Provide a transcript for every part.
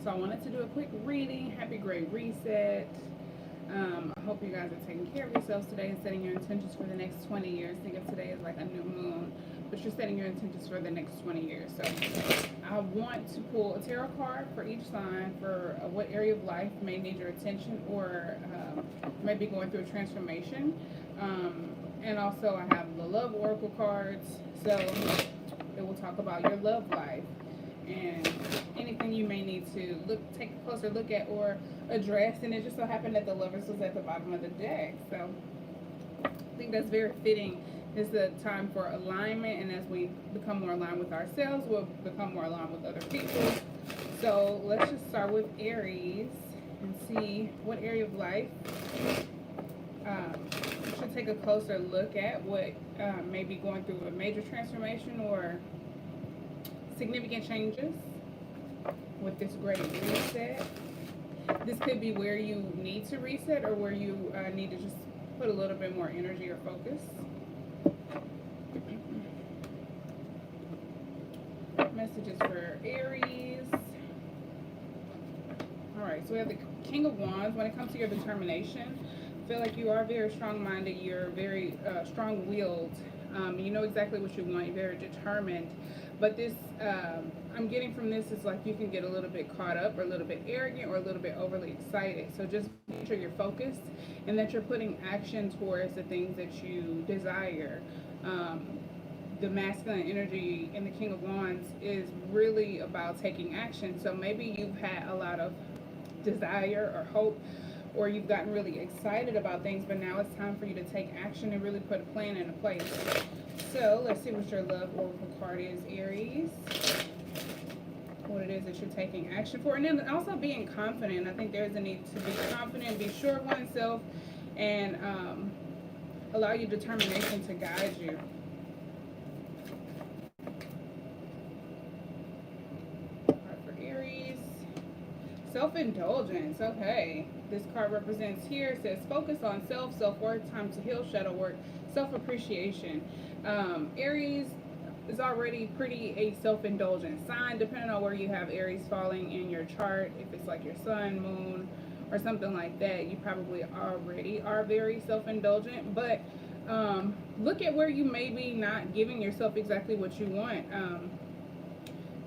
So I wanted to do a quick reading. Happy Great Reset. I hope you guys are taking care of yourselves today and setting your intentions for the next 20 years. Think of today as like a new moon, but you're setting your intentions for the next 20 years. So I want to pull a tarot card for each sign for what area of life may need your attention or may be going through a transformation. And also I have the love oracle cards. So it will talk about your love life and anything you may need to take a closer look at or address. And it just so happened that the Lovers was at the bottom of the deck, so I think that's very fitting. It's the time for alignment, and as we become more aligned with ourselves, we'll become more aligned with other people. So let's just start with Aries and see what area of life you should take a closer look at, what may be going through a major transformation or significant changes with this great reset. This could be where you need to reset or where you need to just put a little bit more energy or focus. Messages for Aries. Alright, so we have the King of Wands. When it comes to your determination, I feel like you are very strong-minded. You're very strong-willed. You know exactly what you want. You're very determined. But this, I'm getting from this is like you can get a little bit caught up or a little bit arrogant or a little bit overly excited. So just make sure you're focused and that you're putting action towards the things that you desire. The masculine energy in the King of Wands is really about taking action. So maybe you've had a lot of desire or hope, or you've gotten really excited about things, but now it's time for you to take action and really put a plan into place. So let's see what your love oracle card is, Aries. What it is that you're taking action for. And then also being confident. I think there's a need to be confident, be sure of oneself, and allow your determination to guide you. Self-indulgence. Okay, this card represents here, it says focus on self, self-worth, time to heal, shadow work, self-appreciation. Aries is already pretty a self-indulgent sign, depending on where you have Aries falling in your chart. If it's like your sun, moon, or something like that, you probably already are very self-indulgent. But look at where you may be not giving yourself exactly what you want.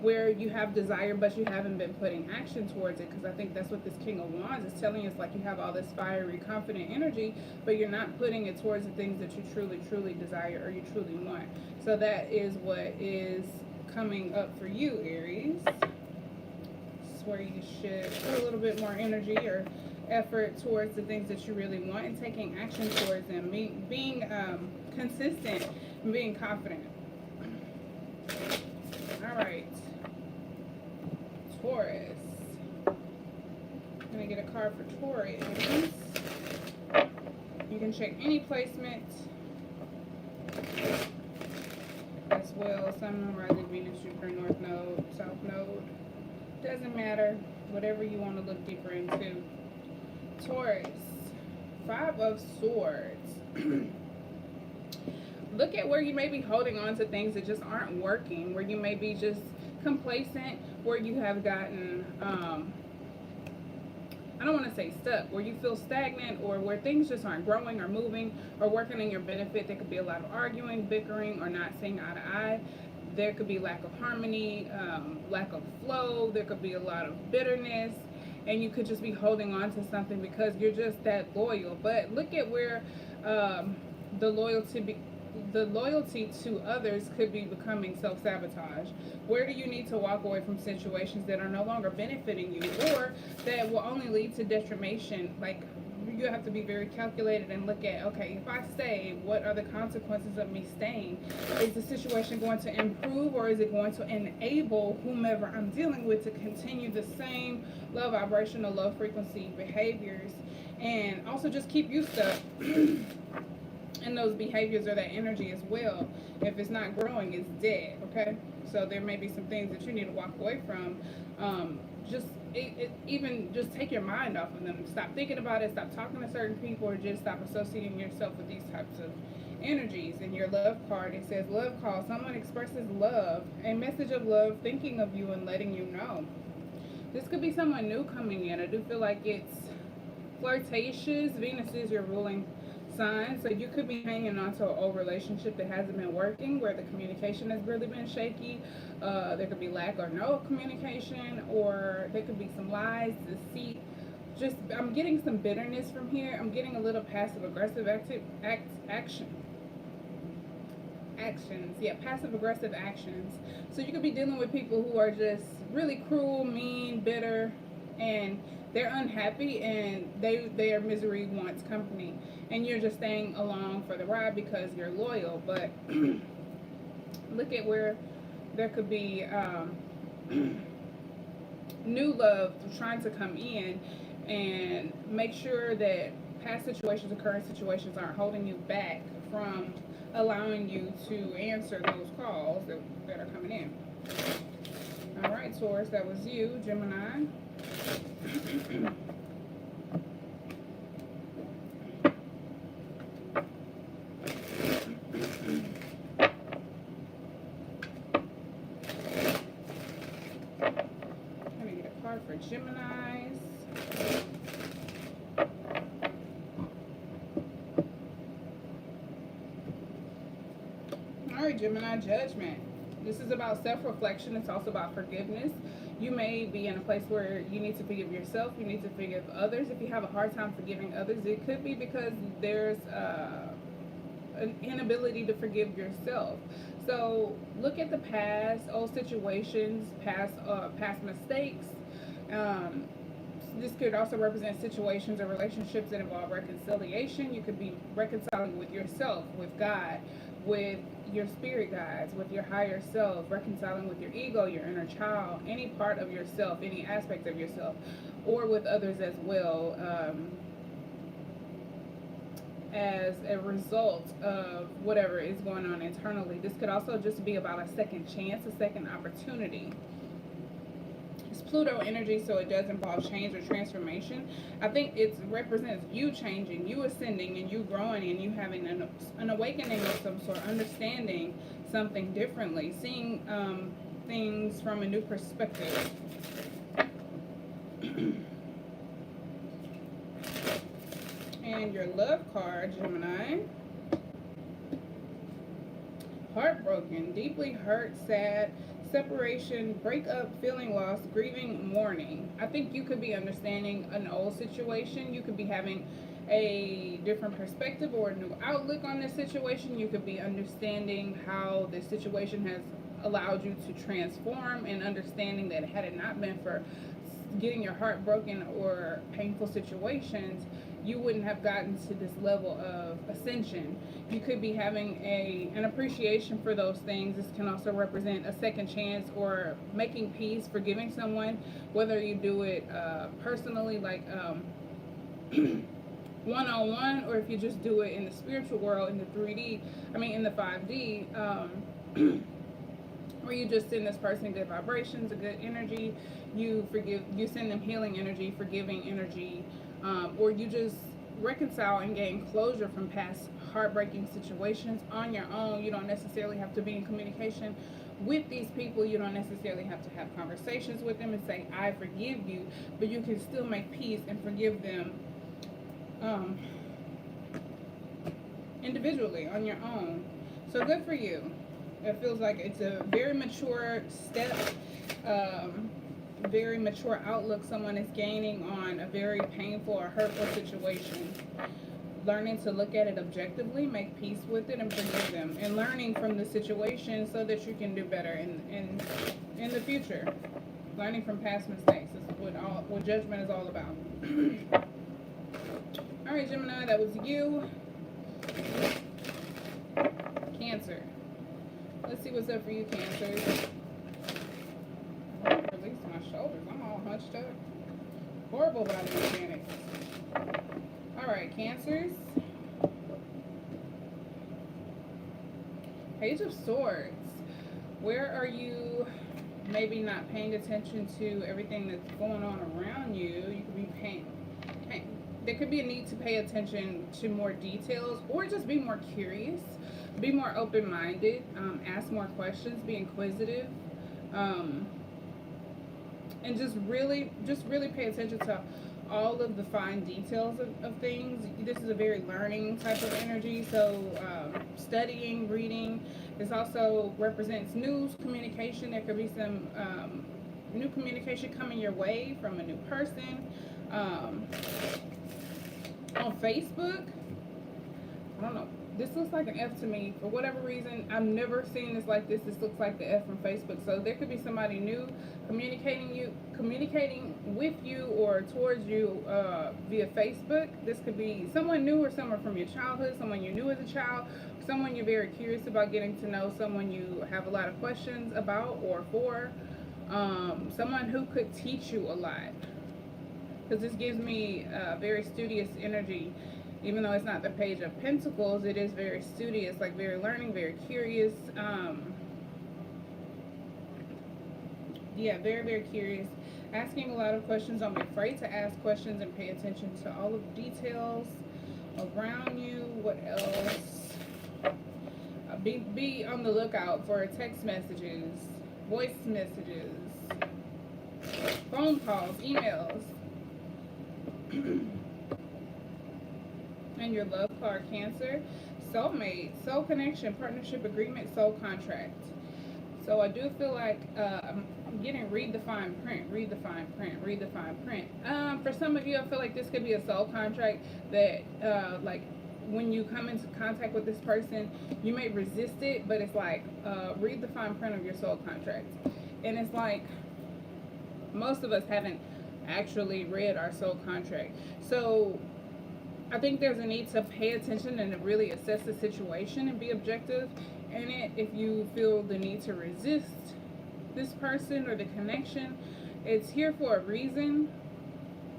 Where you have desire but you haven't been putting action towards it, because I think that's what this King of Wands is telling us. Like, you have all this fiery, confident energy, but you're not putting it towards the things that you truly desire or you truly want. So that is what is coming up for you, Aries. This is where you should put a little bit more energy or effort towards the things that you really want and taking action towards them, being consistent and being confident. All right, Taurus. I'm going to get a card for Taurus. You can check any placement as well. Sun, rising, Venus, Jupiter, North Node, South Node. Doesn't matter. Whatever you want to look deeper into. Taurus. 5 of Swords. Look at where you may be holding on to things that just aren't working, where you may be just complacent, where you have gotten, I don't want to say stuck, where you feel stagnant, or where things just aren't growing or moving or working in your benefit. There could be a lot of arguing, bickering, or not seeing eye to eye. There could be lack of harmony, lack of flow. There could be a lot of bitterness, and you could just be holding on to something because you're just that loyal. But look at where the loyalty to others could be becoming self-sabotage. Where do you need to walk away from situations that are no longer benefiting you, or that will only lead to detriment? Like, you have to be very calculated and look at, okay, if I stay, what are the consequences of me staying? Is the situation going to improve, or is it going to enable whomever I'm dealing with to continue the same low vibrational, low frequency behaviors, and also just keep you stuck in those behaviors or that energy as well? If it's not growing, it's dead. Okay, so there may be some things that you need to walk away from. Even just take your mind off of them. Stop thinking about it. Stop talking to certain people, or just stop associating yourself with these types of energies. In your love card, it says love call. Someone expresses love, a message of love, thinking of you and letting you know. This could be someone new coming in. I do feel like it's flirtatious. Venus is your ruling sign, so you could be hanging on to an old relationship that hasn't been working, where the communication has really been shaky. There could be lack or no communication, or there could be some lies, deceit. Just, I'm getting some bitterness from here. I'm getting a little passive aggressive actions. Yeah, passive aggressive actions. So you could be dealing with people who are just really cruel, mean, bitter, and they're unhappy, and their misery wants company, and you're just staying along for the ride because you're loyal. But look at where there could be new love trying to come in, and make sure that past situations or current situations aren't holding you back from allowing you to answer those calls that are coming in. All right, Taurus, that was you. Gemini. Let me get a card for Geminis. All right, Gemini, Judgment. This is about self-reflection. It's also about forgiveness. You may be in a place where you need to forgive yourself. You need to forgive others. If you have a hard time forgiving others, it could be because there's an inability to forgive yourself. So look at the past, old situations, past mistakes. This could also represent situations or relationships that involve reconciliation. You could be reconciling with yourself, with God, with your spirit guides, with your higher self, reconciling with your ego, your inner child, any part of yourself, any aspect of yourself, or with others as well, as a result of whatever is going on internally. This could also just be about a second chance, a second opportunity. It's Pluto energy, so it does involve change or transformation. I think it represents you changing, you ascending, and you growing, and you having an awakening of some sort, understanding something differently, seeing things from a new perspective. And your love card, Gemini. Heartbroken, deeply hurt, sad, separation, breakup, feeling lost, grieving, mourning. I think you could be understanding an old situation. You could be having a different perspective or a new outlook on this situation. You could be understanding how this situation has allowed you to transform, and understanding that had it not been for getting your heart broken or painful situations, you wouldn't have gotten to this level of ascension. You could be having an appreciation for those things. This can also represent a second chance or making peace, forgiving someone, whether you do it personally, like one-on-one, or if you just do it in the spiritual world, in the 3D, in the 5D, where you just send this person good vibrations, a good energy, you send them healing energy, forgiving energy, or you just reconcile and gain closure from past heartbreaking situations on your own. You don't necessarily have to be in communication with these people. You don't necessarily have to have conversations with them and say, I forgive you, but you can still make peace and forgive them individually on your own. So good for you. It feels like it's a very mature step, very mature outlook someone is gaining on a very painful or hurtful situation. Learning to look at it objectively, make peace with it, and forgive them, and learning from the situation so that you can do better in the future. Learning from past mistakes is what judgment is all about. All right, Gemini, that was you. Cancer. Let's see what's up for you, Cancers. Release my shoulders. I'm all hunched up. Horrible body mechanics. Alright, Cancers. Page of Swords. Where are you maybe not paying attention to everything that's going on around you? You could be there could be a need to pay attention to more details, or just be more curious. Be more open-minded. Ask more questions. Be inquisitive. and just really pay attention to all of the fine details of things. This is a very learning type of energy, so studying, reading. This also represents news, communication. There could be some new communication coming your way from a new person. On Facebook, I don't know. This looks like an F to me. For whatever reason, I've never seen this like this. This looks like the F from Facebook. So there could be somebody new communicating with you or towards you via Facebook. This could be someone new or someone from your childhood, someone you knew as a child, someone you're very curious about getting to know, someone you have a lot of questions about or for, someone who could teach you a lot. Because this gives me very studious energy. Even though it's not the Page of Pentacles, it is very studious, like very learning, very curious. Yeah, very, very curious. Asking a lot of questions. Don't be afraid to ask questions and pay attention to all of the details around you. What else? Be on the lookout for text messages, voice messages, phone calls, emails. And your love card, Cancer, soulmate, soul connection, partnership agreement, soul contract. So I do feel like I'm getting read the fine print, read the fine print, read the fine print. For some of you, I feel like this could be a soul contract that like when you come into contact with this person, you may resist it, but it's like read the fine print of your soul contract. And it's like most of us haven't actually read our soul contract. So I think there's a need to pay attention and to really assess the situation and be objective in it. If you feel the need to resist this person or the connection, it's here for a reason.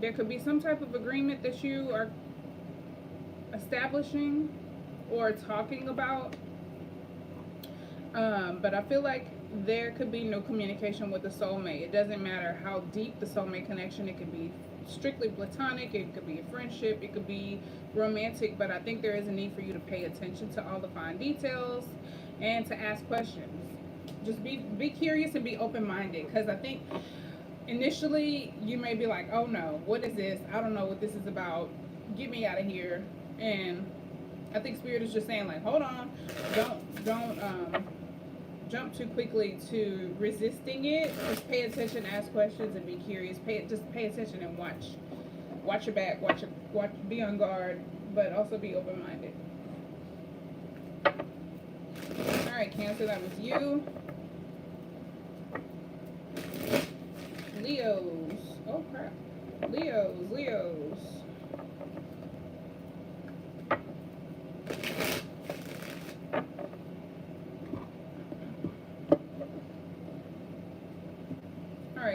There could be some type of agreement that you are establishing or talking about. But I feel like there could be no communication with the soulmate. It doesn't matter how deep the soulmate connection. It could be strictly platonic, it could be a friendship, it could be romantic, but I think there is a need for you to pay attention to all the fine details and to ask questions. Just be curious and be open-minded, because I think initially you may be like, oh no, what is this? I don't know what this is about. Get me out of here. And I think Spirit is just saying, like, hold on, don't jump too quickly to resisting it. Just pay attention, ask questions, and be curious. Just pay attention and watch your back, watch, be on guard, but also be open-minded. All right, Cancer, that was you. Leos. Oh crap. Leos.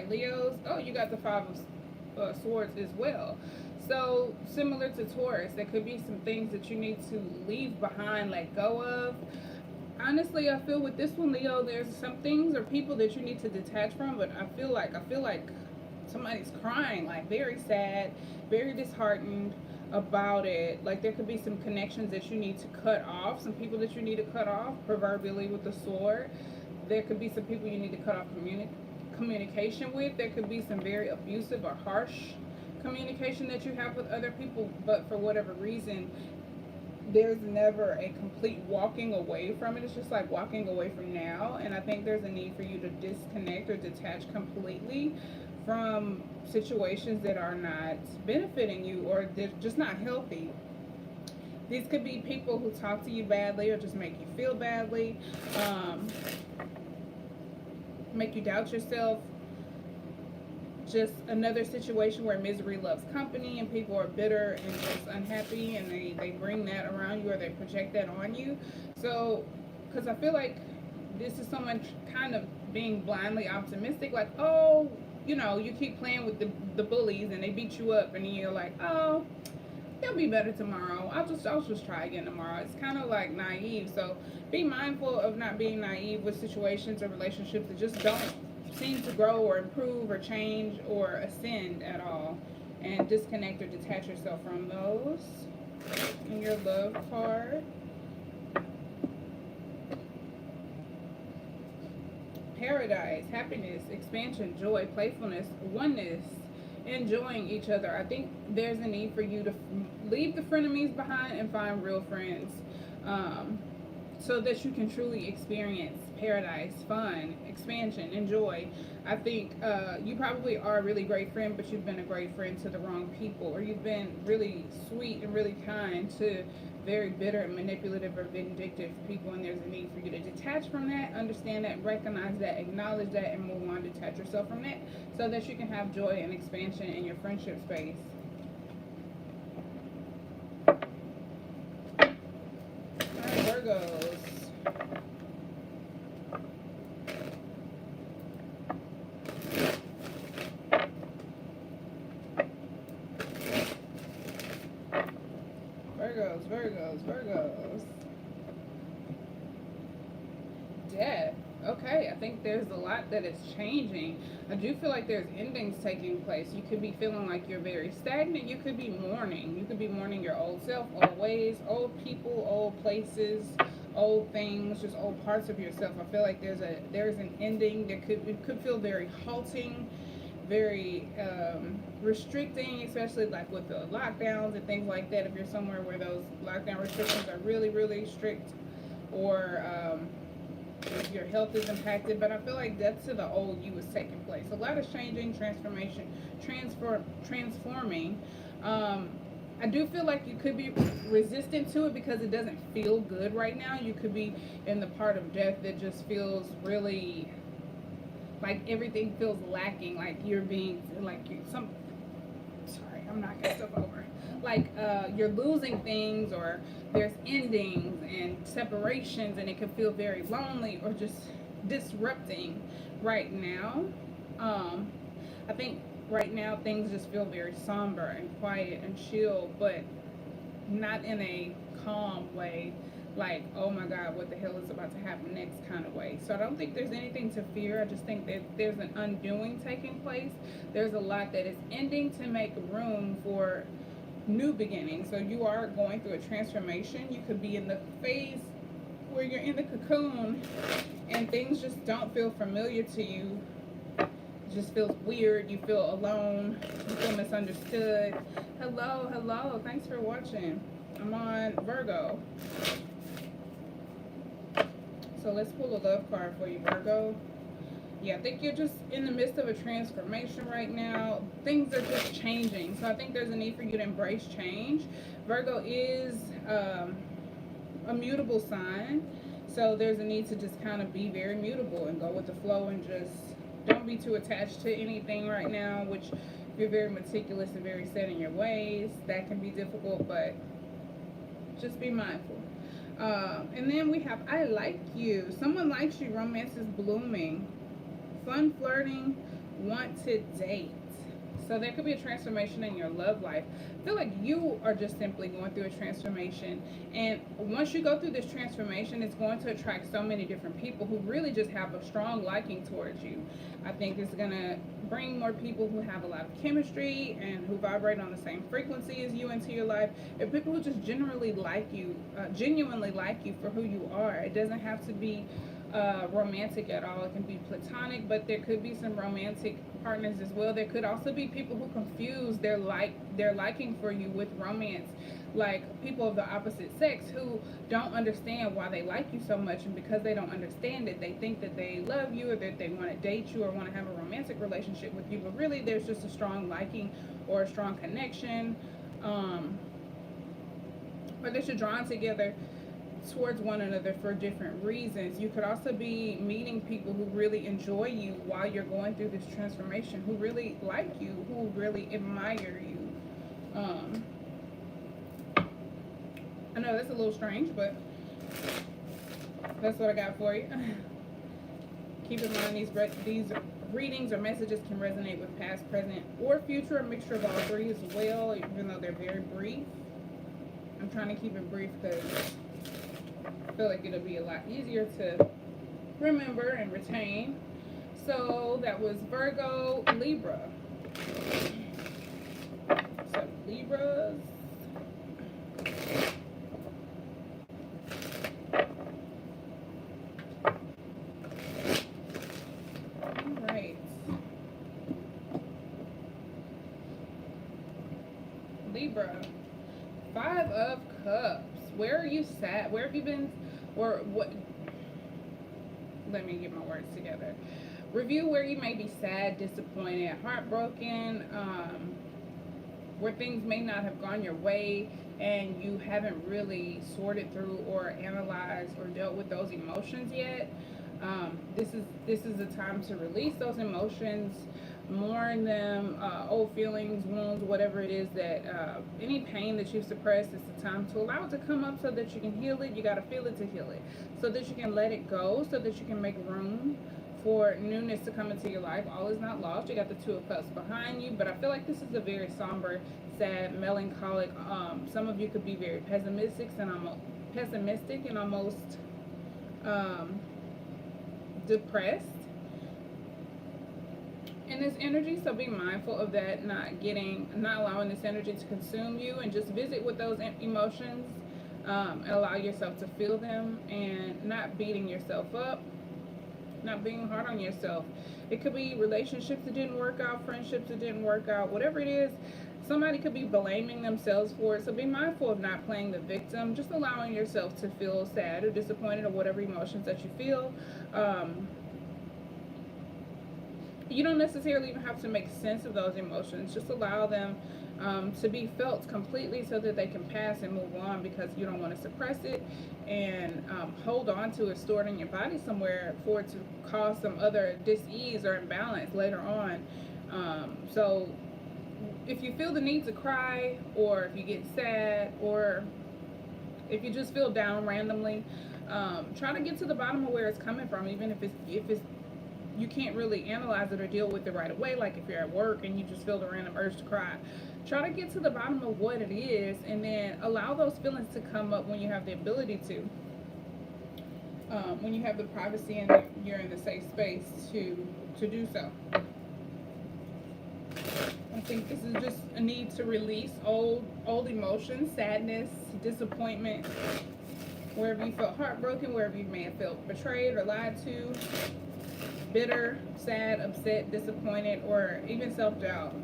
Leos, oh, you got the Five of Swords as well. So similar to Taurus, there could be some things that you need to leave behind, let go of. Honestly, I feel with this one, Leo, there's some things or people that you need to detach from, but I feel like somebody's crying, like very sad, very disheartened about it. Like there could be some connections that you need to cut off, some people that you need to cut off, proverbially with the sword. There could be some people you need to cut off communication with. There could be some very abusive or harsh communication that you have with other people, but for whatever reason there's never a complete walking away from it. It's just like walking away from now. And I think there's a need for you to disconnect or detach completely from situations that are not benefiting you or they're just not healthy. These could be people who talk to you badly or just make you feel badly, make you doubt yourself. Just another situation where misery loves company and people are bitter and just unhappy, and they bring that around you or they project that on you. So, because I feel like this is someone kind of being blindly optimistic, like, oh, you know, you keep playing with the bullies and they beat you up, and then you're like, oh, it'll be better tomorrow. I'll just try again tomorrow. It's kind of like naive. So be mindful of not being naive with situations or relationships that just don't seem to grow or improve or change or ascend at all, and disconnect or detach yourself from those. And your love card, paradise, happiness, expansion, joy, playfulness, oneness, enjoying each other. I think there's a need for you to leave the frenemies behind and find real friends, so that you can truly experience paradise, fun, expansion, and joy. I think you probably are a really great friend, but you've been a great friend to the wrong people, or you've been really sweet and really kind to very bitter and manipulative or vindictive people, and there's a need for you to detach from that, understand that, recognize that, acknowledge that, and move on. Detach yourself from that so that you can have joy and expansion in your friendship space. Alright, Virgos. Virgos. Death. Okay, I think there's a lot that is changing. I do feel like there's endings taking place. You could be feeling like you're very stagnant. You could be mourning. You could be mourning your old self, old ways, old people, old places, old things, just old parts of yourself. I feel like there's an ending. It could feel very halting, very restricting, especially like with the lockdowns and things like that. If you're somewhere where those lockdown restrictions are really, really strict, or if your health is impacted. But I feel like death to the old you is taking place. A lot is changing, transformation, transforming. I do feel like you could be resistant to it because it doesn't feel good right now. You could be in the part of death that just feels really like everything feels lacking, like you're being sorry, I'm knocking stuff over. Like you're losing things, or there's endings and separations, and it can feel very lonely or just disrupting right now. I think right now things just feel very somber and quiet and chill, but not in a calm way, like, oh my God, what the hell is about to happen next kind of way. So I don't think there's anything to fear. I just think that there's an undoing taking place. There's a lot that is ending to make room for new beginnings. So you are going through a transformation. You could be in the phase where you're in the cocoon and things just don't feel familiar to you. It just feels weird. You feel alone. You feel misunderstood. Hello. Thanks for watching. I'm on Virgo. So let's pull a love card for you, Virgo. Yeah, I think you're just in the midst of a transformation right now. Things are just changing. So I think there's a need for you to embrace change. Virgo is a mutable sign. So there's a need to just kind of be very mutable and go with the flow, and just don't be too attached to anything right now, which if you're very meticulous and very set in your ways, that can be difficult, but just be mindful. And then we have I like you. Someone likes you. Romance is blooming. Fun flirting. Want to date. So there could be a transformation in your love life. I feel like you are just simply going through a transformation. And once you go through this transformation, it's going to attract so many different people who really just have a strong liking towards you. I think it's going to bring more people who have a lot of chemistry and who vibrate on the same frequency as you into your life. And people who just generally like you, genuinely like you for who you are. It doesn't have to be romantic at all. It can be platonic, but there could be some romantic partners as well. There could also be people who confuse their liking for you with romance, like people of the opposite sex who don't understand why they like you so much, and because they don't understand it, they think that they love you or that they want to date you or want to have a romantic relationship with you, but really there's just a strong liking or a strong connection, or that you're drawn together towards one another for different reasons. You could also be meeting people who really enjoy you while you're going through this transformation, who really like you, who really admire you. I know that's a little strange, but that's what I got for you. Keep in mind these readings or messages can resonate with past, present, or future, a mixture of all three as well, even though they're very brief. I'm trying to keep it brief because I feel like it'll be a lot easier to remember and retain. So that was Virgo, Libra. So Libras. Libra. 5 of Cups. Where are you sat? Where have you been? Or what? Let me get my words together. Review where you may be sad, disappointed, heartbroken, where things may not have gone your way and you haven't really sorted through or analyzed or dealt with those emotions yet. This is the time to release those emotions, mourn them, old feelings, wounds, whatever it is that, any pain that you've suppressed, it's the time to allow it to come up so that you can heal it. You got to feel it to heal it, so that you can let it go, so that you can make room for newness to come into your life. All is not lost. You got the 2 of Cups behind you, but I feel like this is a very somber, sad, melancholic. Some of you could be very pessimistic and almost depressed in this energy, so be mindful of that, not allowing this energy to consume you, and just visit with those emotions, and allow yourself to feel them, and not beating yourself up, not being hard on yourself. It could be relationships that didn't work out, friendships that didn't work out, whatever it is. Somebody could be blaming themselves for it, so be mindful of not playing the victim, just allowing yourself to feel sad or disappointed or whatever emotions that you feel. You don't necessarily even have to make sense of those emotions. Just allow them to be felt completely, so that they can pass and move on, because you don't want to suppress it and hold on to it, store it in your body somewhere for it to cause some other dis-ease or imbalance later on. So if you feel the need to cry, or if you get sad, or if you just feel down randomly, try to get to the bottom of where it's coming from, even if it's you can't really analyze it or deal with it right away. Like if you're at work and you just feel the random urge to cry, try to get to the bottom of what it is, and then allow those feelings to come up when you have the ability to, when you have the privacy and you're in the safe space to do so. I think this is just a need to release old emotions, sadness, disappointment, wherever you felt heartbroken, wherever you may have felt betrayed or lied to, bitter, sad, upset, disappointed, or even self-doubt.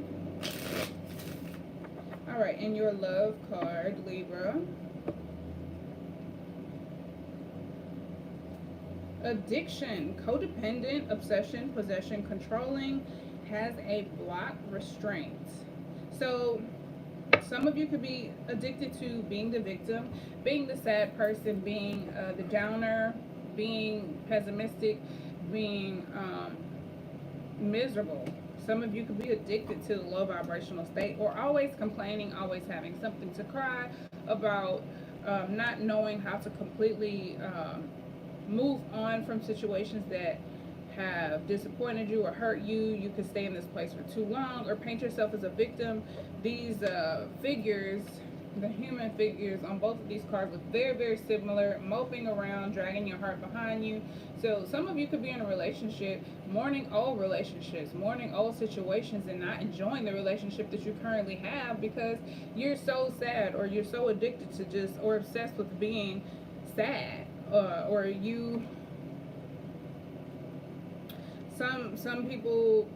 All right, and your love card, Libra. Addiction, codependent, obsession, possession, controlling, has a block, restraint. So some of you could be addicted to being the victim, being the sad person, being the downer, being pessimistic, being miserable. Some of you could be addicted to the low vibrational state, or always complaining, always having something to cry about, not knowing how to completely move on from situations that have disappointed you or hurt you. You could stay in this place for too long, or paint yourself as a victim. These figures, the human figures on both of these cards, look very, very similar, moping around, dragging your heart behind you. So some of you could be in a relationship, mourning old relationships, mourning old situations, and not enjoying the relationship that you currently have because you're so sad, or you're so addicted to just, or obsessed with being sad, or you. Some people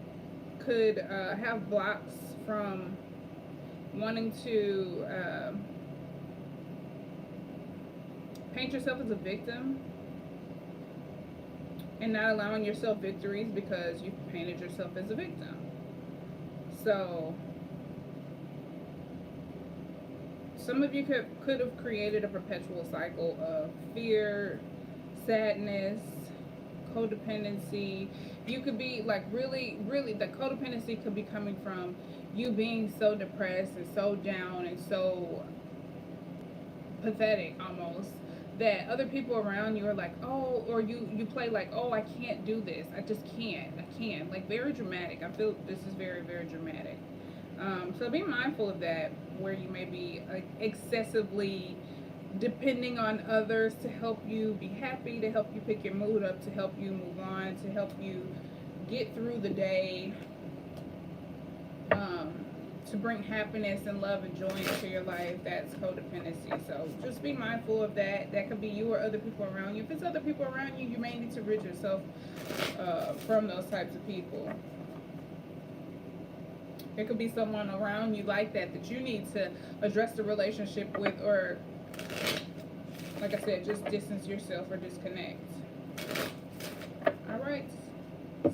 could have blocks from wanting to paint yourself as a victim and not allowing yourself victories because you painted yourself as a victim. So some of you could have created a perpetual cycle of fear, sadness, codependency. You could be like really, the codependency could be coming from you being so depressed and so down and so pathetic almost, that other people around you are like, oh, or you play like, oh, I can't do this, I just can't, like very dramatic. I feel this is very, very dramatic. So be mindful of that, where you may be excessively depending on others to help you be happy, to help you pick your mood up, to help you move on, to help you get through the day, to bring happiness and love and joy into your life. That's codependency. So just be mindful of that. That could be you or other people around you. If it's other people around you, you may need to rid yourself from those types of people. There could be someone around you like that that you need to address the relationship with, or like I said, just distance yourself or disconnect. All right,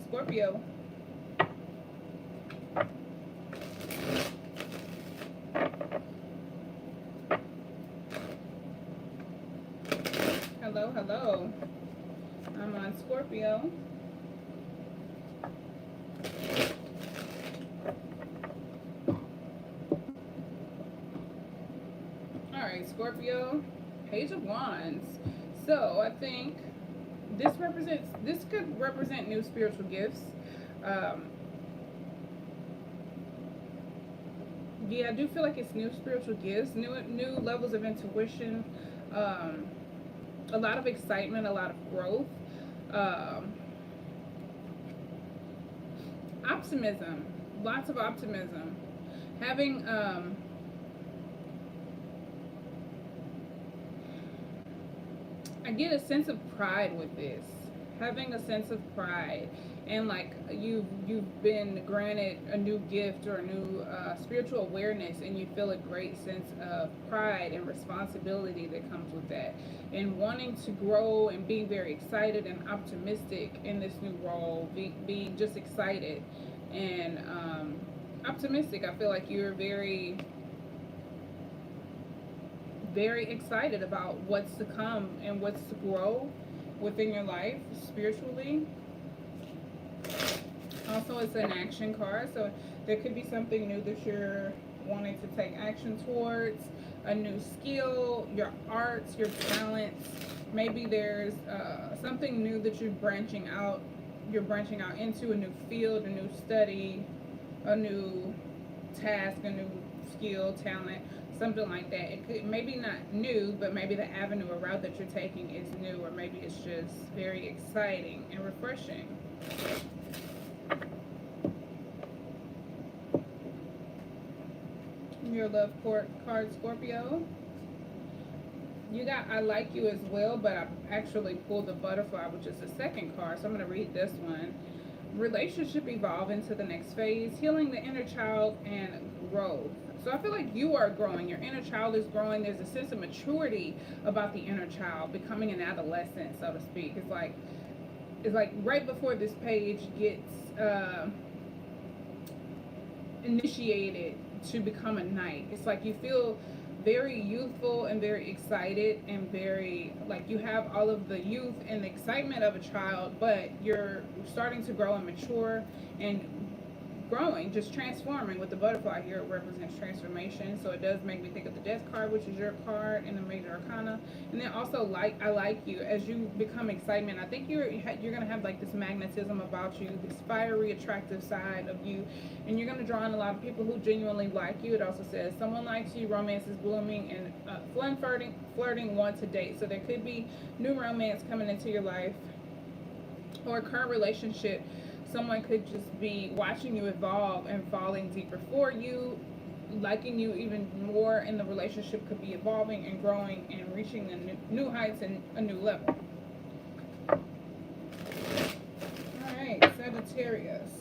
Scorpio. Hello, hello. I'm on Scorpio. All right, Scorpio, Page of Wands. So I think this could represent new spiritual gifts. Yeah, I do feel like it's new spiritual gifts, new levels of intuition, a lot of excitement, a lot of growth, optimism, lots of optimism. Having I get a sense of pride with this. Having a sense of pride, and like you've been granted a new gift or a new spiritual awareness, and you feel a great sense of pride and responsibility that comes with that, and wanting to grow and being very excited and optimistic in this new role, being just excited and optimistic. I feel like you're very excited about what's to come and what's to grow within your life spiritually. Also, it's an action card, so there could be something new that you're wanting to take action towards, a new skill, your arts, your talents. Maybe there's something new that you're branching out into, a new field, a new study, a new task, a new skill, talent, something like that. It could maybe not new, but maybe the avenue or route that you're taking is new, or maybe it's just very exciting and refreshing. Your love card, Scorpio. You got I like you as well, but I actually pulled the butterfly, which is the second card, so I'm going to read this one. Relationship evolve into the next phase, healing the inner child and growth. So I feel like you are growing. Your inner child is growing. There's a sense of maturity about the inner child, becoming an adolescent, so to speak. It's like right before this page gets initiated to become a knight. It's like you feel very youthful and very excited and very like you have all of the youth and the excitement of a child, but you're starting to grow and mature and growing, just transforming. With the butterfly here, it represents transformation, so it does make me think of the death card, which is your card in the major arcana. And then also I like you, as you become excitement, I think you're gonna have like this magnetism about you, this fiery attractive side of you, and you're gonna draw in a lot of people who genuinely like you. It also says someone likes you, romance is blooming, and flirting want to date. So there could be new romance coming into your life, or a current relationship. Someone could just be watching you evolve and falling deeper for you, liking you even more, and the relationship could be evolving and growing and reaching the new heights and a new level. All right, Sagittarius.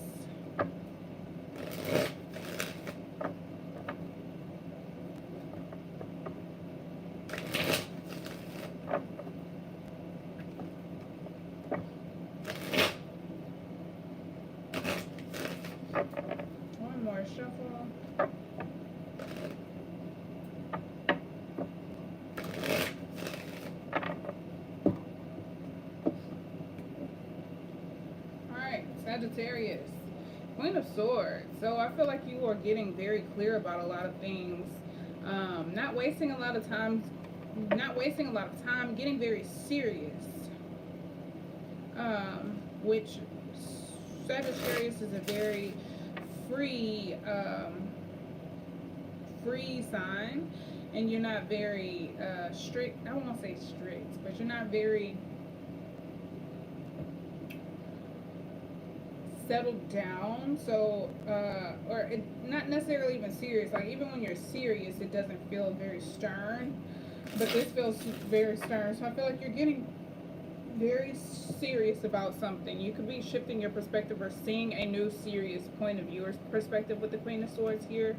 Shuffle. Alright, Sagittarius. Queen of Swords. So I feel like you are getting very clear about a lot of things. Not wasting a lot of time, getting very serious. Which Sagittarius is a very free sign, and you're not very strict. I don't want to say strict, but you're not very settled down. So not necessarily even serious. Like even when you're serious, it doesn't feel very stern, but this feels very stern. So I feel like you're getting very serious about something. You could be shifting your perspective or seeing a new serious point of view or perspective with the Queen of Swords here.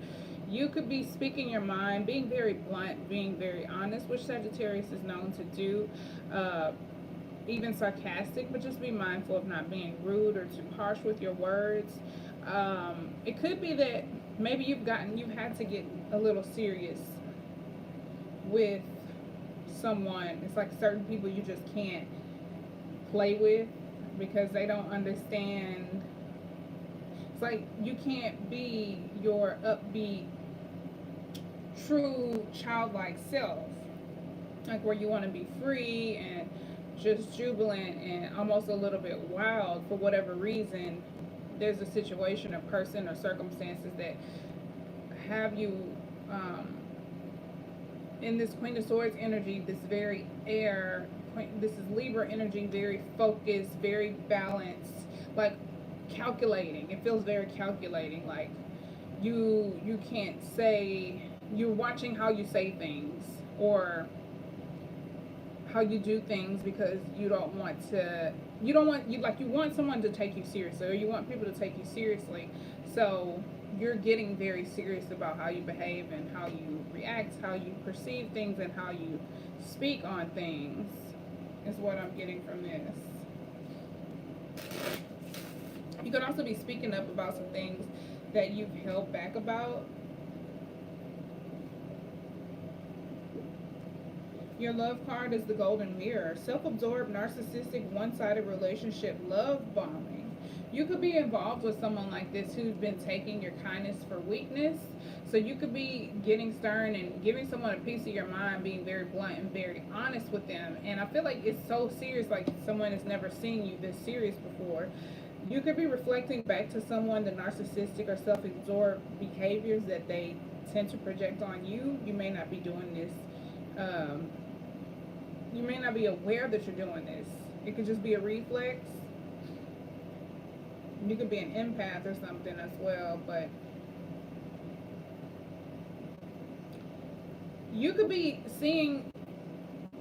You could be speaking your mind, being very blunt, being very honest, which Sagittarius is known to do. Even sarcastic, but just be mindful of not being rude or too harsh with your words. It could be that maybe you've had to get a little serious with someone. It's like certain people you just can't play with because they don't understand. It's like you can't be your upbeat, true childlike self, like where you want to be free and just jubilant and almost a little bit wild. For whatever reason, there's a situation, a person, or circumstances that have you in this Queen of Swords energy, this very air, this is Libra energy, very focused, very balanced, like calculating. It feels very calculating, like you can't say, you're watching how you say things or how you do things because you want someone to take you seriously, or you want people to take you seriously. So you're getting very serious about how you behave and how you react, how you perceive things, and how you speak on things, is what I'm getting from this. You could also be speaking up about some things that you've held back about. Your love card is the Golden Mirror. Self-absorbed, narcissistic, one-sided relationship, love bombing. You could be involved with someone like this who's been taking your kindness for weakness. So you could be getting stern and giving someone a piece of your mind, being very blunt and very honest with them. And I feel like it's so serious, like someone has never seen you this serious before. You could be reflecting back to someone the narcissistic or self-absorbed behaviors that they tend to project on you. You may not be doing this. You may not be aware that you're doing this. It could just be a reflex. You could be an empath or something as well, but you could be seeing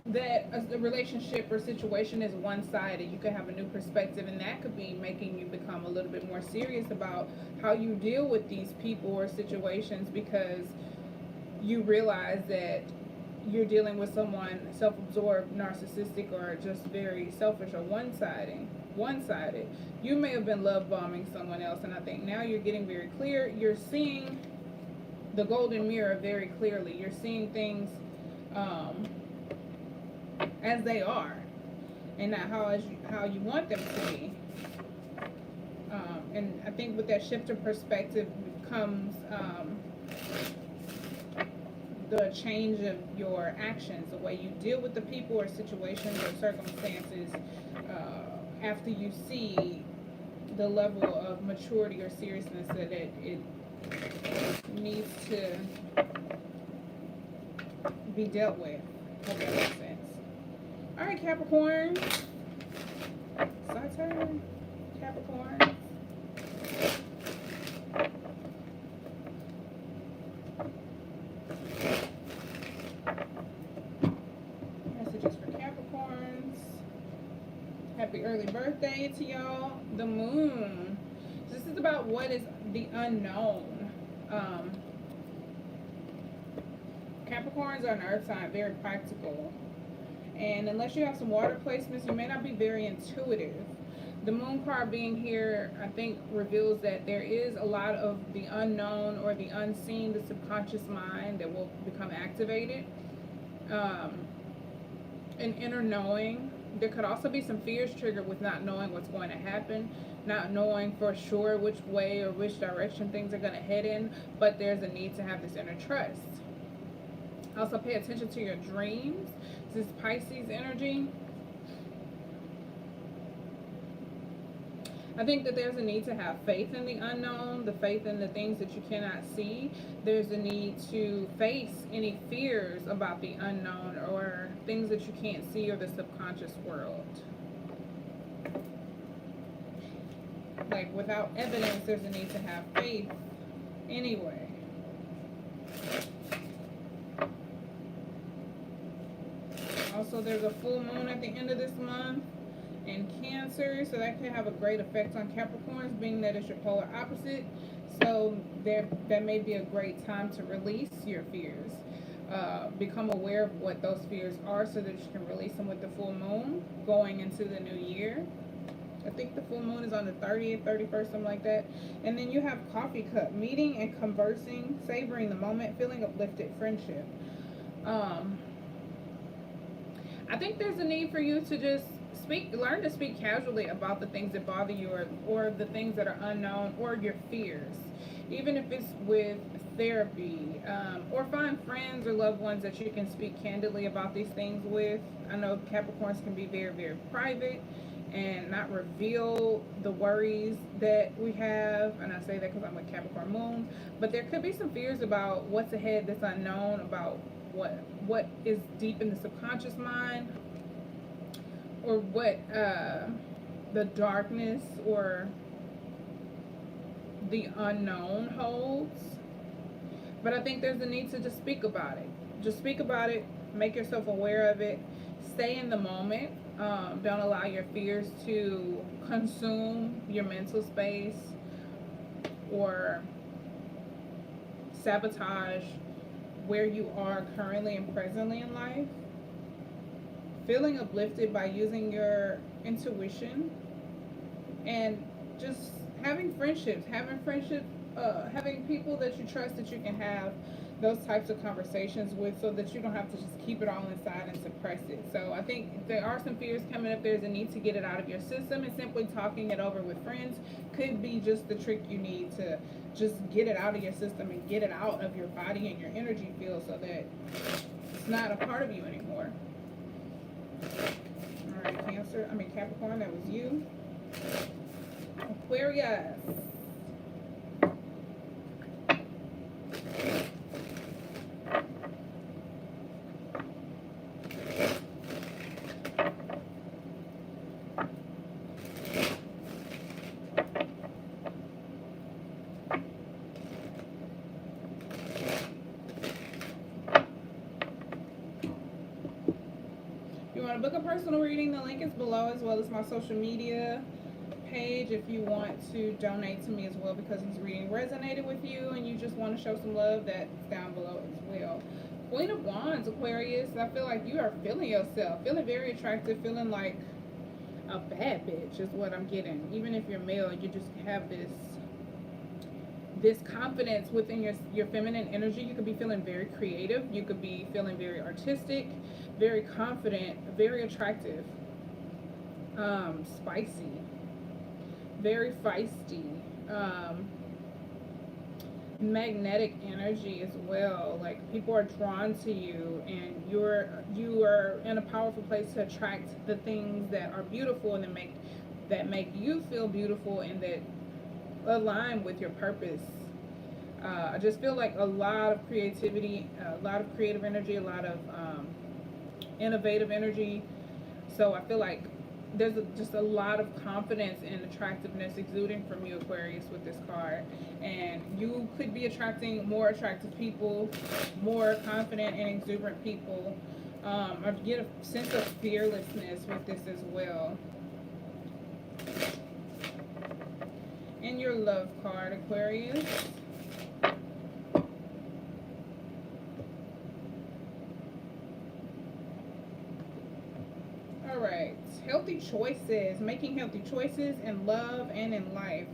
that a relationship or situation is one-sided. You could have a new perspective, and that could be making you become a little bit more serious about how you deal with these people or situations, because you realize that you're dealing with someone self-absorbed, narcissistic, or just very selfish or one-sided. You may have been love bombing someone else, and I think now you're getting very clear. You're seeing the Golden Mirror very clearly. You're seeing things as they are, and not how you want them to be. And I think with that shift of perspective comes the change of your actions, the way you deal with the people or situations or circumstances, after you see the level of maturity or seriousness that it needs to be dealt with. Hope that makes sense. All right, Capricorn. Saturn, Capricorn. Messages for Capricorns. Happy early birthday to y'all. The moon. This is about what is the unknown. Capricorns are an earth sign, very practical. And unless you have some water placements, you may not be very intuitive. The moon card being here, I think, reveals that there is a lot of the unknown or the unseen, the subconscious mind that will become activated. An inner knowing. There could also be some fears triggered with not knowing what's going to happen, not knowing for sure which way or which direction things are going to head in, but there's a need to have this inner trust. Also pay attention to your dreams. This is Pisces energy. I think that there's a need to have faith in the unknown, the faith in the things that you cannot see. There's a need to face any fears about the unknown or things that you can't see, or the subconscious world. Like, without evidence, there's a need to have faith anyway. Also, there's a full moon at the end of this month. in Cancer, so that can have a great effect on Capricorns, being that it's your polar opposite. So that may be a great time to release your fears. Become aware of what those fears are so that you can release them with the full moon going into the new year. I think the full moon is on the 30th, 31st, something like that. And then you have Coffee Cup, meeting and conversing, savoring the moment, feeling uplifted, friendship. I think there's a need for you to just learn to speak casually about the things that bother you, or the things that are unknown, or your fears. Even if it's with therapy, or find friends or loved ones that you can speak candidly about these things with. I know Capricorns can be very, very private and not reveal the worries that we have, and I say that because I'm a Capricorn moon, but there could be some fears about what's ahead that's unknown, about what is deep in the subconscious mind, or what the darkness or the unknown holds. But I think there's a need to just speak about it. Just speak about it, make yourself aware of it, stay in the moment. Don't allow your fears to consume your mental space or sabotage where you are currently and presently in life. Feeling uplifted by using your intuition, and just having friendships, having people that you trust, that you can have those types of conversations with, so that you don't have to just keep it all inside and suppress it. So I think there are some fears coming up. There's a need to get it out of your system, and simply talking it over with friends could be just the trick you need to just get it out of your system and get it out of your body and your energy field, so that it's not a part of you anymore. All right, Capricorn, that was you. Aquarius. Book a personal reading, the link is below, as well as my social media page if you want to donate to me as well, because this reading resonated with you and you just want to show some love. That's down below as well. Queen of Wands, Aquarius. I feel like you are feeling yourself, feeling very attractive, feeling like a bad bitch is what I'm getting. Even if you're male, you just have this confidence within your feminine energy. You could be feeling very creative, you could be feeling very artistic, very confident, very attractive, spicy, very feisty, magnetic energy as well. Like, people are drawn to you, and you are in a powerful place to attract the things that are beautiful and that make you feel beautiful and that align with your purpose. I just feel like a lot of creativity, a lot of creative energy, a lot of innovative energy. So I feel like there's just a lot of confidence and attractiveness exuding from you, Aquarius, with this card. And you could be attracting more attractive people, more confident and exuberant people. I get a sense of fearlessness with this as well. And your love card, Aquarius. All right, healthy choices, making healthy choices in love and in life.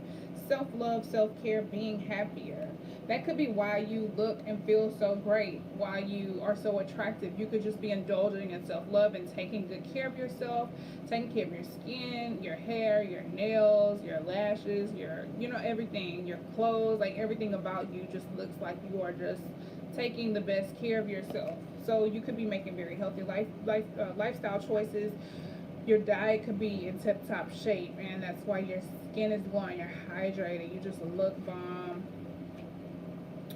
Self-love, self-care, being happier. That could be why you look and feel so great, why you are so attractive. You could just be indulging in self-love and taking good care of yourself, taking care of your skin, your hair, your nails, your lashes, your, everything, your clothes, like everything about you just looks like you are just taking the best care of yourself. So you could be making very healthy lifestyle choices. Your diet could be in tip-top shape, and that's why your skin is glowing, you're hydrated, you just look bomb.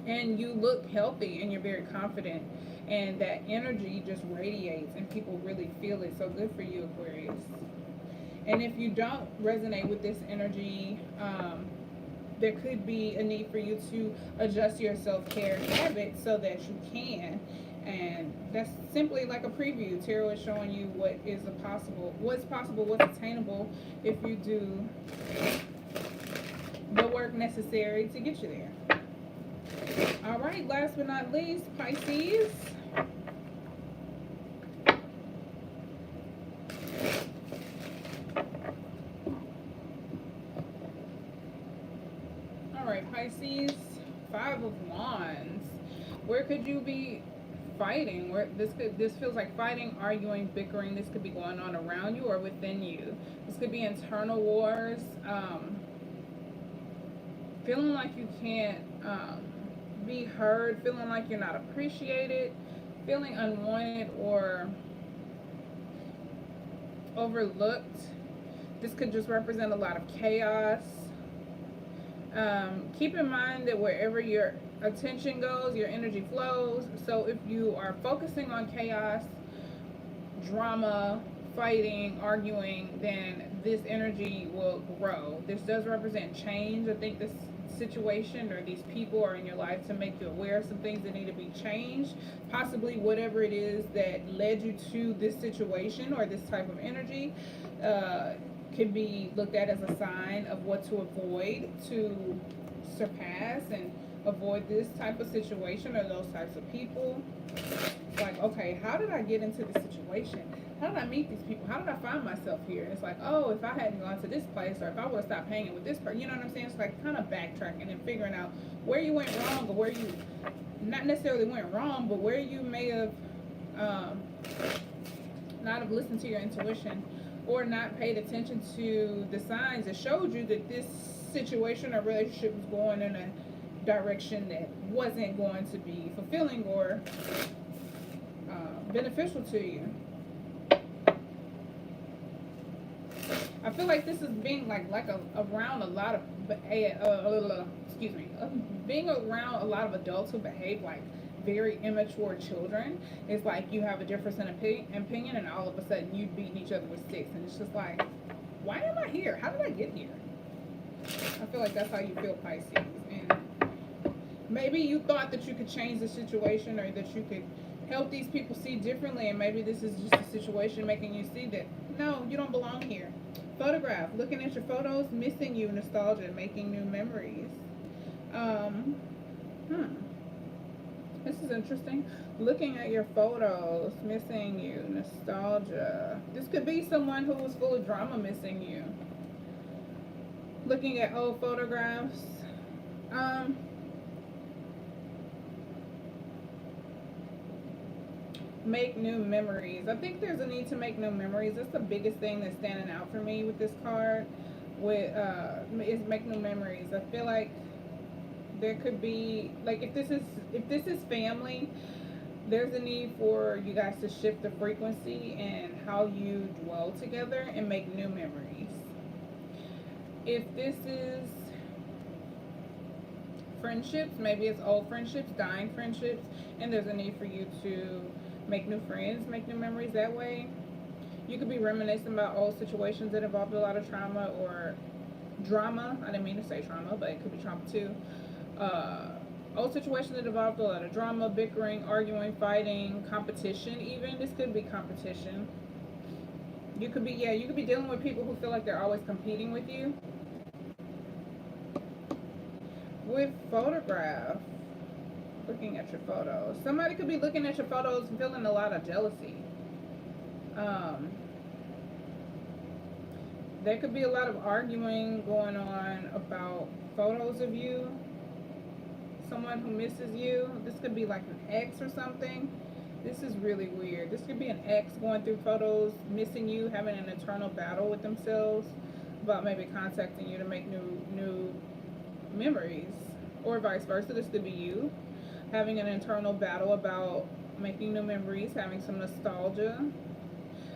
And you look healthy, and you're very confident, and that energy just radiates, and people really feel it. So good for you, Aquarius. And if you don't resonate with this energy, there could be a need for you to adjust your self-care habits so that you can And that's simply like a preview. Tarot is showing you what is what's possible, what's attainable if you do the work necessary to get you there. All right, last but not least, Pisces. All right, Pisces, 5 of Wands. Where could you be fighting? Where this feels like fighting, arguing, bickering. This could be going on around you or within you. This could be internal wars. Feeling like you can't be heard, feeling like you're not appreciated, feeling unwanted or overlooked. This could just represent a lot of chaos. Keep in mind that wherever your attention goes, your energy flows. So if you are focusing on chaos, drama, fighting, arguing, then this energy will grow. This does represent change. I think this situation or these people are in your life to make you aware of some things that need to be changed. Possibly whatever it is that led you to this situation or this type of energy can be looked at as a sign of what to avoid, to surpass and avoid this type of situation or those types of people. It's like, okay, how did I get into this situation? How did I meet these people? How did I find myself here? And it's like, oh, if I hadn't gone to this place, or if I would have stopped hanging with this person, you know what I'm saying? It's like kind of backtracking and figuring out where you went wrong, or where you not necessarily went wrong, but where you may have not have listened to your intuition or not paid attention to the signs that showed you that this situation or relationship was going in a direction that wasn't going to be fulfilling or beneficial to you. I feel like this is being around a lot of being around a lot of adults who behave like very immature children. It's like you have a difference in opinion, and all of a sudden you beating each other with sticks, and it's just like, why am I here? How did I get here? I feel like that's how you feel, Pisces. And maybe you thought that you could change the situation or that you could help these people see differently, and maybe this is just a situation making you see that no, you don't belong here. Photograph, looking at your photos, missing you, nostalgia, making new memories. This is interesting. Looking at your photos, missing you, nostalgia. This could be someone who was full of drama missing you. Looking at old photographs. Make new memories. I think there's a need to make new memories. That's the biggest thing that's standing out for me with this card. Is make new memories. I feel like there could be, like, if this is family, there's a need for you guys to shift the frequency and how you dwell together and make new memories. If this is friendships, maybe it's old friendships, dying friendships, and there's a need for you to make new friends, make new memories that way. You could be reminiscing about old situations that involved a lot of trauma or drama. I didn't mean to say trauma, but it could be trauma too. Old situations that involved a lot of drama, bickering, arguing, fighting, competition even. This could be competition. You could be dealing with people who feel like they're always competing with you. With photograph, looking at your photos. Somebody could be looking at your photos and feeling a lot of jealousy. There could be a lot of arguing going on about photos of you. Someone who misses you. This could be like an ex or something. This is really weird. This could be an ex going through photos, missing you, having an internal battle with themselves about maybe contacting you to make new memories, or vice versa. This could be you having an internal battle about making new memories, having some nostalgia.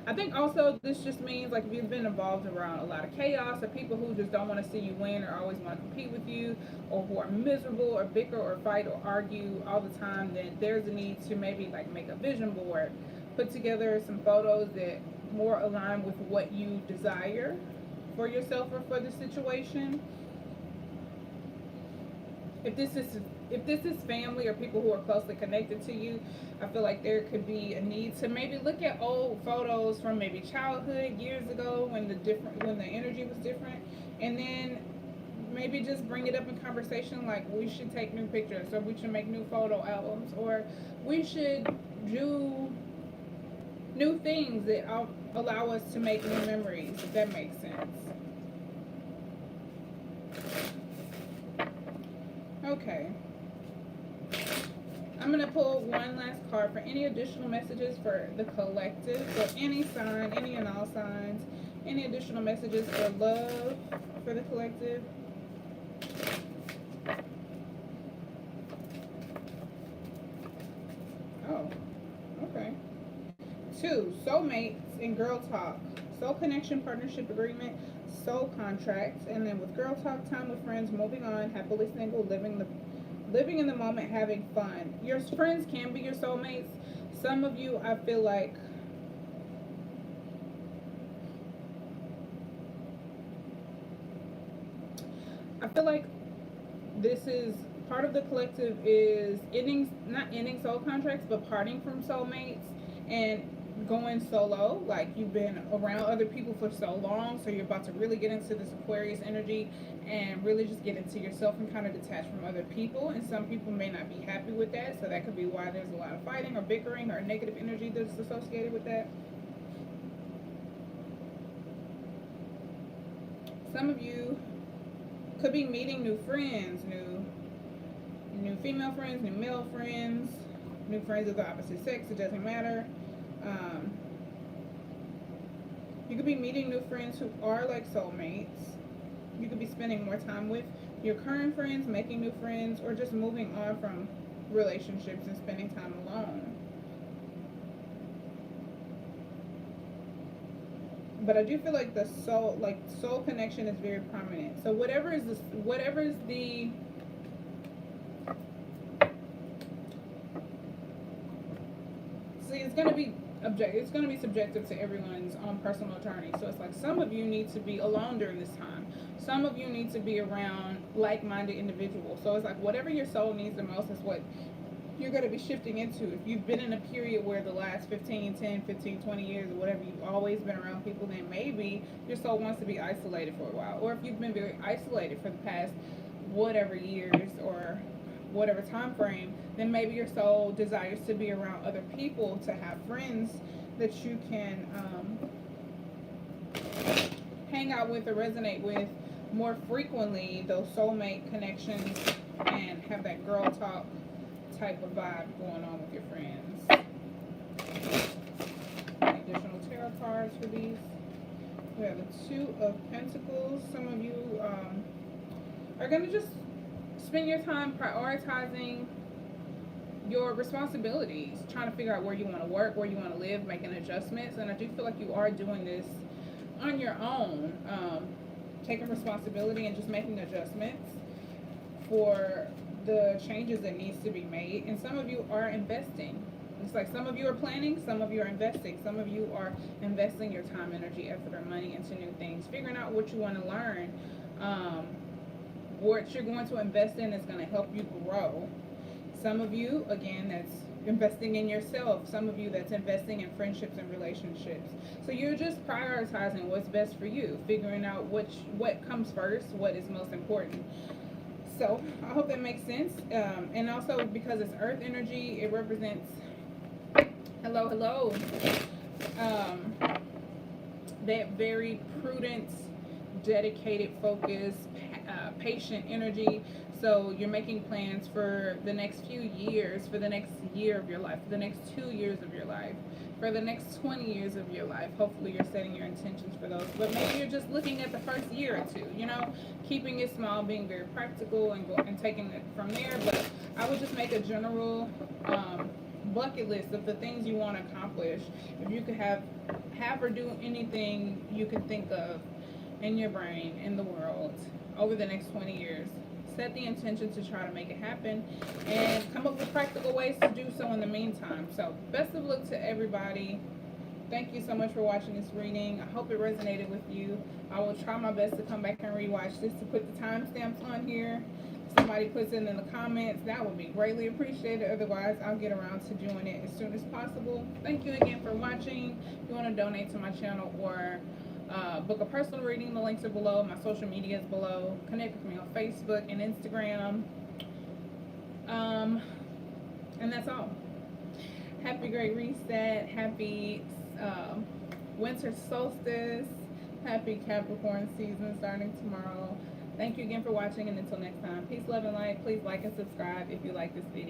I think also this just means, like, if you've been involved around a lot of chaos, or people who just don't want to see you win or always want to compete with you, or who are miserable or bicker or fight or argue all the time, then there's a need to maybe like make a vision board, put together some photos that more align with what you desire for yourself or for the situation. If this is if this is family or people who are closely connected to you, I feel like there could be a need to maybe look at old photos from maybe childhood, years ago, when the energy was different, and then maybe just bring it up in conversation, like we should take new pictures, or we should make new photo albums, or we should do new things that allow us to make new memories, if that makes sense. Okay. I'm going to pull one last card for any additional messages for the collective, for any sign, any and all signs, any additional messages for love for the collective. Oh, okay. 2, soulmates and girl talk. Soul connection, partnership agreement, soul contracts. And then with girl talk, time with friends, moving on, happily single, living in the moment, having fun. Your friends can be your soulmates. Some of you, I feel like, this is part of the collective is not ending soul contracts, but parting from soulmates and going solo. Like, you've been around other people for so long, so you're about to really get into this Aquarius energy and really just get into yourself and kind of detach from other people. And some people may not be happy with that, so that could be why there's a lot of fighting or bickering or negative energy that's associated with that. Some of you could be meeting new friends, new female friends, new male friends, new friends of the opposite sex. It doesn't matter. You could be meeting new friends who are like soulmates. You could be spending more time with your current friends, making new friends, or just moving on from relationships and spending time alone. But I do feel like the soul connection is very prominent. So whatever is the it's going to be it's going to be subjective to everyone's own personal journey. So it's like some of you need to be alone during this time. Some of you need to be around like-minded individuals. So it's like whatever your soul needs the most is what you're going to be shifting into. If you've been in a period where the last 15, 20 years or whatever, you've always been around people, then maybe your soul wants to be isolated for a while. Or if you've been very isolated for the past whatever years or whatever time frame, then maybe your soul desires to be around other people, to have friends that you can hang out with or resonate with more frequently, those soulmate connections, and have that girl talk type of vibe going on with your friends. Additional tarot cards for these. We have the 2 of Pentacles. Some of you are going to just spend your time prioritizing your responsibilities, trying to figure out where you want to work, where you want to live, making adjustments. And I do feel like you are doing this on your own, taking responsibility and just making adjustments for the changes that needs to be made. And some of you are investing. It's like some of you are planning, some of you are investing, some of you are investing your time, energy, effort, or money into new things, figuring out what you want to learn, what you're going to invest in is going to help you grow. Some of you, again, that's investing in yourself. Some of you, that's investing in friendships and relationships. So you're just prioritizing what's best for you, figuring out what comes first, what is most important. So I hope that makes sense. And also, because it's earth energy, it represents hello, that very prudent, dedicated, focused, patient energy. So you're making plans for the next few years, for the next year of your life, for the next 2 years of your life, for the next 20 years of your life. Hopefully you're setting your intentions for those. But maybe you're just looking at the first year or two, keeping it small, being very practical, and taking it from there. But I would just make a general bucket list of the things you want to accomplish. If you could have or do anything you could think of in your brain, in the world, over the next 20 years, set the intention to try to make it happen and come up with practical ways to do so in the meantime. So best of luck to everybody. Thank you so much for watching this reading. I hope it resonated with you. I will try my best to come back and rewatch this to put the timestamps on here somebody puts it in the comments, that would be greatly appreciated. Otherwise, I'll get around to doing it as soon as possible. Thank you again for watching. If you want to donate to my channel or book a personal reading, the links are below. My social media is below. Connect with me on Facebook and Instagram. And that's all. Happy Great Reset. Happy winter solstice. Happy Capricorn season starting tomorrow. Thank you again for watching, and until next time, peace, love, and light. Please like and subscribe if you like this video.